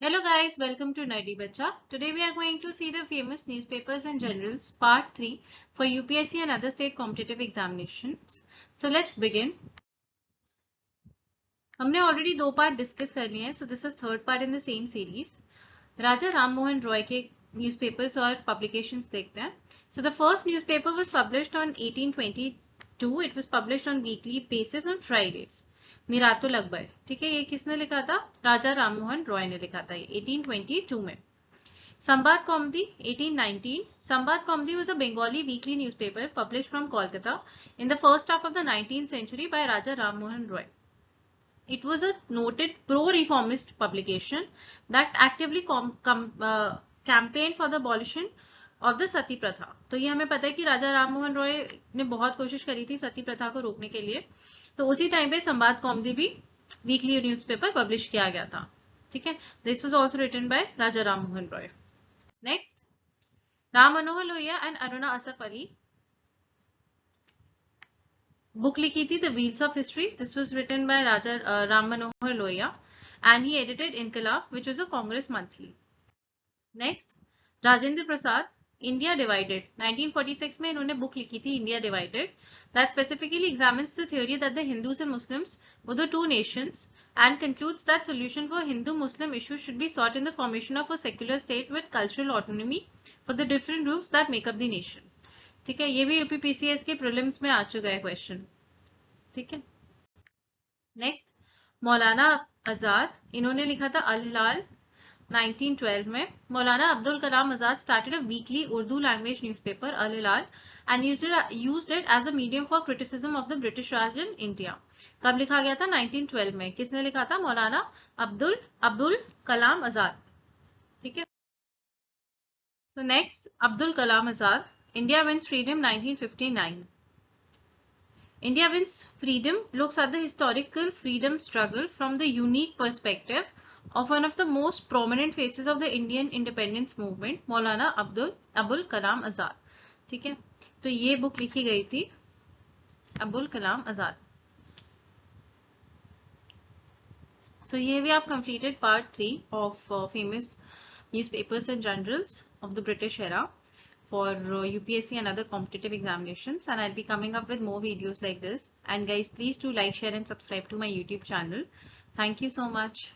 Hello guys, welcome to Nerdy Bacha. Today we are going to see the famous newspapers and journals part 3 for UPSC and other state competitive examinations. So let's begin. हमने already दो part discuss कर लिए हैं, so this is third part in the same series. राजा राम मोहन रॉय के newspapers और publications देखते हैं. So the first newspaper was published on 1822. It was published on weekly basis on Fridays. मिरातुल Akbar, ठीक है, ये किसने लिखा था? राजा राममोहन रॉय ने लिखा था ये 1822 में. Sambad Kaumdi 1819. Sambad Kaumdi was a Bengali weekly newspaper published from Kolkata in the first half of the 19th century by Raja Ram Mohan Roy. It was a noted pro-reformist publication that actively campaigned for the abolition of the सती प्रथा. तो ये हमें पता है कि राजा राम मोहन रॉय ने बहुत कोशिश करी थी सती प्रथा को रोकने के लिए. तो उसी टाइम पे संवाद कौमुदी भी वीकली न्यूज़पेपर पब्लिश किया गया था. ठीक है, this was also written by Raja Ram Mohan Roy. Next, Ram Manohar Lohia and Aruna Asaf Ali book लिखी थी the wheels of history. This was written by Raja Ram Manohar Lohia and he edited Inquilab which was a Congress monthly. Next, Rajendra Prasad India divided 1946 में इन्होंने बुक लिखी थी India divided that specifically examines the theory that the Hindus and Muslims were the two nations and concludes that solution for Hindu-Muslim issues should be sought in the formation of a secular state with cultural autonomy for the different groups that make up the nation. ठीक है, ये भी UPPCS के prelims में आ चुका है question. ठीक है. नेक्स्ट, मौलाना आजाद, इन्होंने लिखा था अल हिलाल 1912 में. मौलाना Abdul Kalam Azad started a weekly Urdu language newspaper Al Hilal and used it as a medium for criticism of the British Raj in India. कब लिखा गया था? 1912 में. किसने लिखा था? मौलाना अब्दुल कलाम आजाद. ठीक है. So next, Abdul Kalam Azad, India Wins Freedom 1959. India Wins Freedom looks at the historical freedom struggle from the unique perspective of one of the most prominent faces of the Indian independence movement, Maulana Abul Kalam Azad. ठीक है, तो ये book लिखी गई थी Abul Kalam Azad. So here we have completed part 3 of famous newspapers and journals of the British era for UPSC and other competitive examinations, and I'll be coming up with more videos like this. And guys, please do like, share and subscribe to my YouTube channel. Thank you so much.